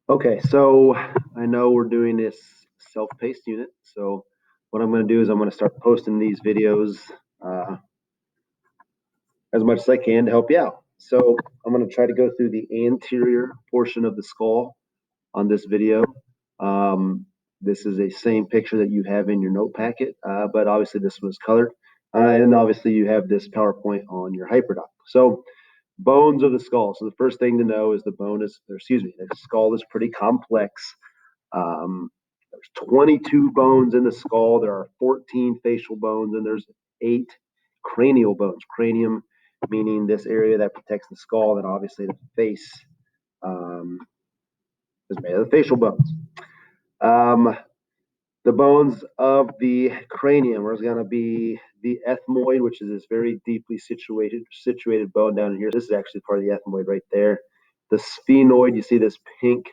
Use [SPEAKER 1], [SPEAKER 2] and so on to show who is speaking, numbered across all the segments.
[SPEAKER 1] Okay, so I know we're doing this self-paced unit. So what I'm going to do is I'm going to start posting these videos uh, as much as I can to help you out. So I'm going to try to go through the anterior portion of the skull on this video. Um, this is a same picture that you have in your note packet, but obviously this was colored. And obviously you have this PowerPoint on your HyperDoc. So bones of the skull. So the first thing to know is the bone is, or excuse me, the skull is pretty complex. There's 22 bones in the skull. There are 14 facial bones, and there's 8 cranial bones. Cranium meaning this area that protects the skull, and obviously the face um, is made of the facial bones. Um, the bones of the cranium are going to be the ethmoid, which is this very deeply situated bone down here. This is actually part of the ethmoid right there. The sphenoid, you see this pink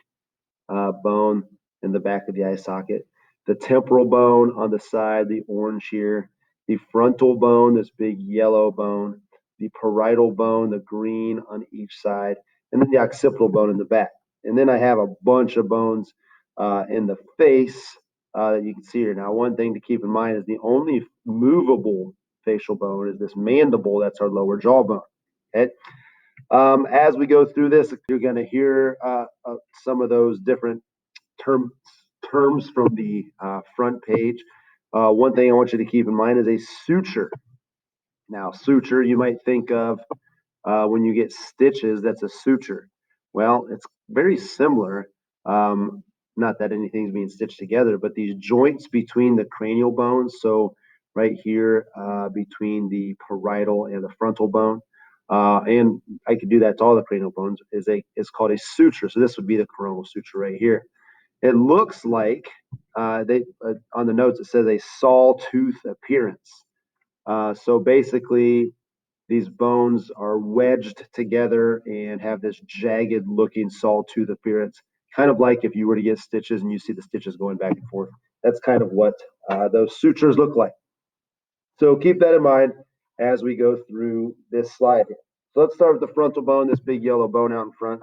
[SPEAKER 1] bone in the back of the eye socket. The temporal bone on the side, the orange here. The frontal bone, this big yellow bone. The parietal bone, the green on each side. And then the occipital bone in the back. And then I have a bunch of bones in the face that you can see here. Now, one thing to keep in mind is the only movable facial bone is this mandible. That's our lower jawbone. Okay. As we go through this, you're going to hear some of those different term, terms from the front page. One thing I want you to keep in mind is a suture. Now, suture, you might think of when you get stitches, that's a suture. Well, it's very similar. Not that anything's being stitched together, but these joints between the cranial bones, so right here between the parietal and the frontal bone, and I could do that to all the cranial bones, is called a suture. So this would be the coronal suture right here. It looks like they on the notes it says a sawtooth appearance. So basically, these bones are wedged together and have this jagged looking sawtooth appearance, kind of like if you were to get stitches and you see the stitches going back and forth. That's kind of what those sutures look like. So keep that in mind as we go through this slide here. So let's start with the frontal bone, this big yellow bone out in front.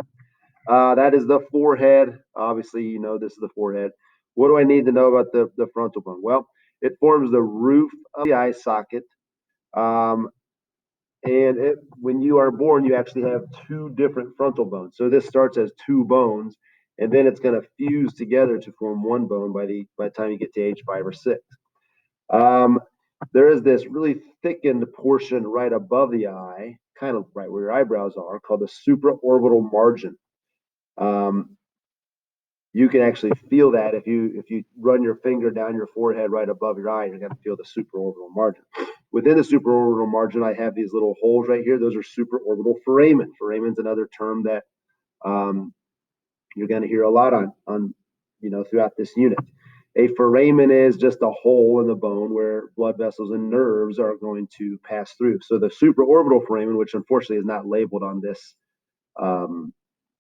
[SPEAKER 1] That is the forehead. Obviously, you know this is the forehead. What do I need to know about the frontal bone? Well, it forms the roof of the eye socket. Um, and when you are born, you actually have two different frontal bones. So this starts as two bones, and then it's going to fuse together to form one bone by the time you get to age 5 or 6. Um, there is this really thickened portion right above the eye, kind of right where your eyebrows are, called the supraorbital margin. Um, you can actually feel that if you run your finger down your forehead right above your eye, you're going to feel the supraorbital margin. Within the supraorbital margin, I have these little holes right here. Those are supraorbital foramen. Foramen is another term that um, you're going to hear a lot on throughout this unit. A foramen is just a hole in the bone where blood vessels and nerves are going to pass through. So the supraorbital foramen, which unfortunately is not labeled um,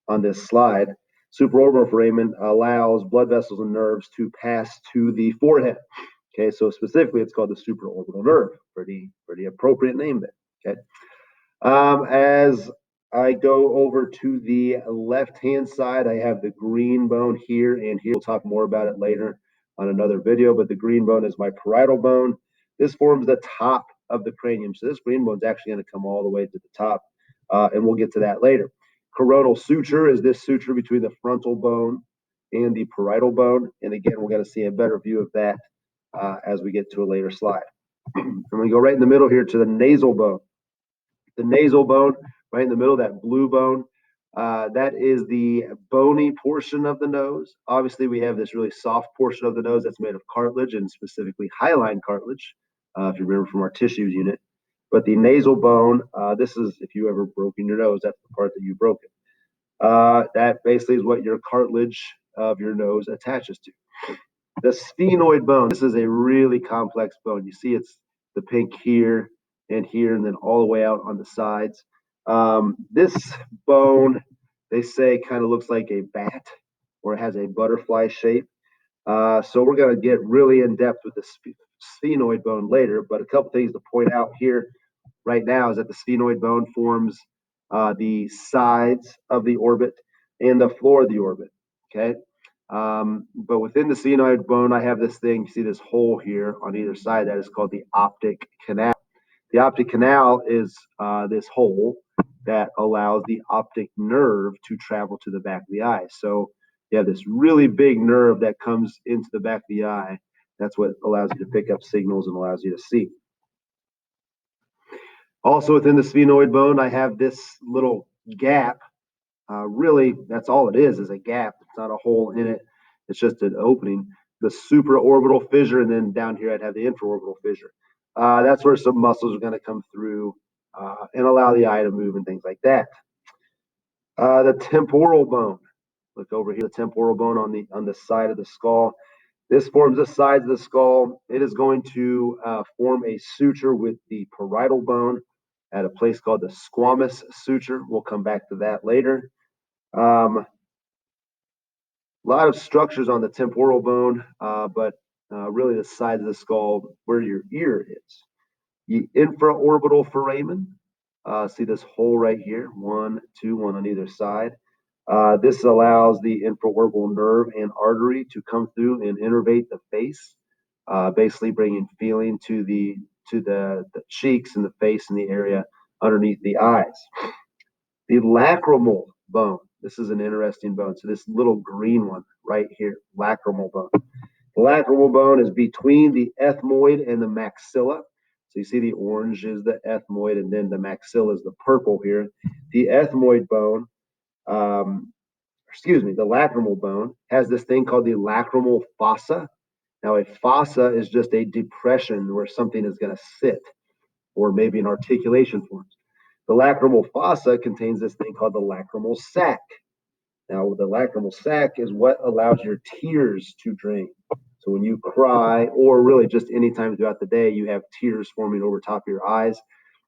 [SPEAKER 1] on this slide, supraorbital foramen allows blood vessels and nerves to pass to the forehead. Okay, so specifically, it's called the supraorbital nerve. Pretty appropriate name there. Okay, as I go over to the left-hand side, I have the green bone here and here. We'll talk more about it later on another video, but the green bone is my parietal bone. This forms the top of the cranium. So this green bone is actually going to come all the way to the top, and we'll get to that later. Coronal suture is this suture between the frontal bone and the parietal bone. And again, we're going to see a better view of that as we get to a later slide. I'm going to go right in the middle here to the nasal bone. The nasal bone, right in the middle, that blue bone, that is the bony portion of the nose. Obviously, we have this really soft portion of the nose that's made of cartilage and specifically hyaline cartilage, if you remember from our tissues unit. But the nasal bone, this is if you ever broken your nose, that's the part that you broke it. That basically is what your cartilage of your nose attaches to. The sphenoid bone, this is a really complex bone. You see it's the pink here, and then all the way out on the sides. This bone, they say, kind of looks like a bat or it has a butterfly shape. So we're going to get really in depth with the sphenoid bone later, but a couple things to point out here right now is that the sphenoid bone forms the sides of the orbit and the floor of the orbit. Okay. But within the sphenoid bone, I have this thing. You see this hole here on either side that is called the optic canal. The optic canal is this hole that allows the optic nerve to travel to the back of the eye. So you have this really big nerve that comes into the back of the eye. That's what allows you to pick up signals and allows you to see. Also within the sphenoid bone, I have this little gap. Really, that's all it is a gap. It's not a hole in it. It's just an opening. The supraorbital fissure, and then down here I'd have the infraorbital fissure. That's where some muscles are going to come through and allow the eye to move and things like that. The temporal bone. Look over here, the temporal bone on the side of the skull. This forms the sides of the skull. It is going to form a suture with the parietal bone at a place called the squamous suture. We'll come back to that later. A lot of structures on the temporal bone, but really the side of the skull where your ear is. The infraorbital foramen. See this hole right here, one on either side. This allows the infraorbital nerve and artery to come through and innervate the face, basically bringing feeling to the cheeks and the face and the area underneath the eyes. The lacrimal bone. This is an interesting bone. So this little green one right here, lacrimal bone. The lacrimal bone is between the ethmoid and the maxilla. So you see the orange is the ethmoid, and then the maxilla is the purple here. The ethmoid bone, the lacrimal bone has this thing called the lacrimal fossa. Now a fossa is just a depression where something is going to sit, or maybe an articulation forms. The lacrimal fossa contains this thing called the lacrimal sac. Now, the lacrimal sac is what allows your tears to drain. So when you cry, or really just any time throughout the day, you have tears forming over top of your eyes,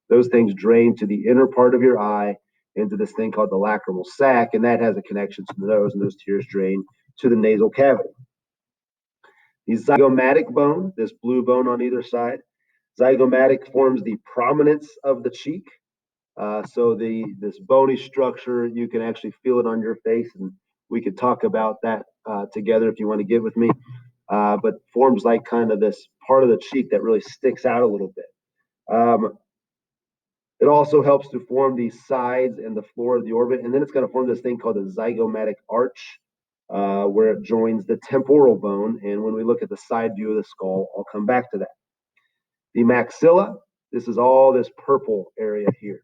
[SPEAKER 1] those things drain to the inner part of your eye into this thing called the lacrimal sac, and that has a connection to the nose, and those tears drain to the nasal cavity. The zygomatic bone, this blue bone on either side, zygomatic forms the prominence of the cheek. So this bony structure, you can actually feel it on your face, and we could talk about that together if you want to get with me. But forms like kind of this part of the cheek that really sticks out a little bit. It also helps to form the sides and the floor of the orbit, and then it's going to form this thing called the zygomatic arch, where it joins the temporal bone. And when we look at the side view of the skull, I'll come back to that. The maxilla, this is all this purple area here.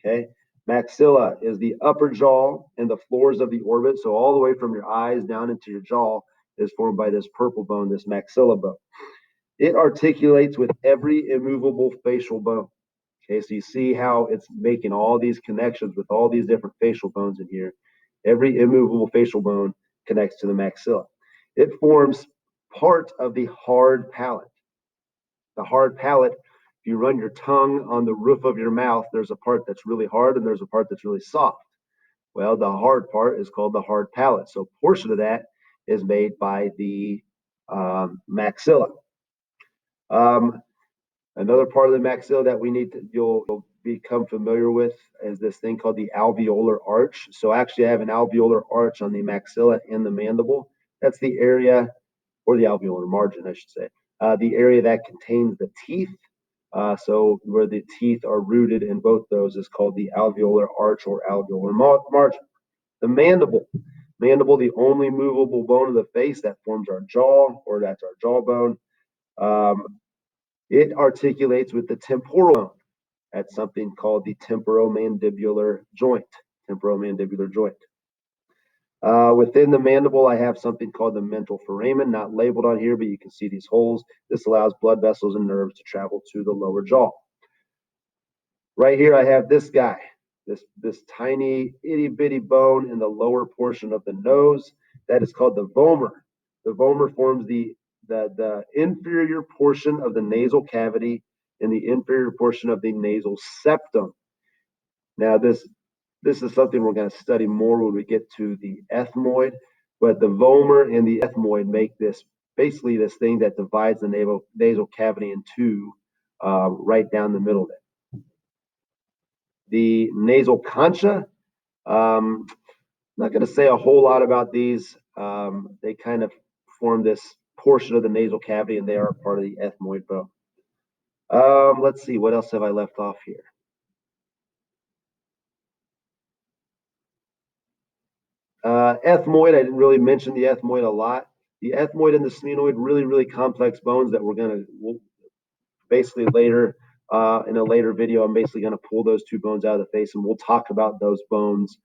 [SPEAKER 1] Okay, maxilla is the upper jaw and the floors of the orbit. So all the way from your eyes down into your jaw is formed by this purple bone, this maxilla bone. It articulates with every immovable facial bone. Okay, so you see how it's making all these connections with all these different facial bones in here. Every immovable facial bone connects to the maxilla. It forms part of the hard palate. The hard palate, if you run your tongue on the roof of your mouth, there's a part that's really hard and there's a part that's really soft. Well, the hard part is called the hard palate. So a portion of that is made by the maxilla. Another part of the maxilla that you'll become familiar with is this thing called the alveolar arch. So actually I have an alveolar arch on the maxilla and the mandible. That's the area, or the alveolar margin, I should say, the area that contains the teeth. So where the teeth are rooted in both those is called the alveolar arch or alveolar margin. The mandible, the only movable bone of the face that forms our jaw, or that's our jawbone. It articulates with the temporal bone at something called the temporomandibular joint. Within the mandible, I have something called the mental foramen, not labeled on here, but you can see these holes. This allows blood vessels and nerves to travel to the lower jaw. Right here, I have this guy, this tiny itty bitty bone in the lower portion of the nose. That is called the vomer. The vomer forms the inferior portion of the nasal cavity and the inferior portion of the nasal septum. Now, this is something we're going to study more when we get to the ethmoid, but the vomer and the ethmoid make this basically this thing that divides the nasal cavity in two, right down the middle there. The nasal concha, not going to say a whole lot about these. They kind of form this portion of the nasal cavity, and they are part of the ethmoid bone. Let's see, what else have I left off here? Ethmoid, I didn't really mention the ethmoid a lot. The ethmoid and the sphenoid, really, really complex bones that we'll basically later, in a later video, I'm basically going to pull those two bones out of the face, and we'll talk about those bones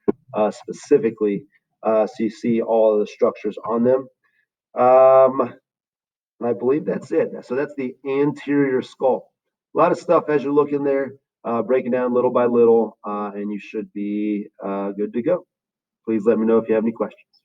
[SPEAKER 1] specifically, so you see all of the structures on them. And I believe that's it. So that's the anterior skull. A lot of stuff as you're looking there, breaking down little by little, and you should be good to go. Please let me know if you have any questions.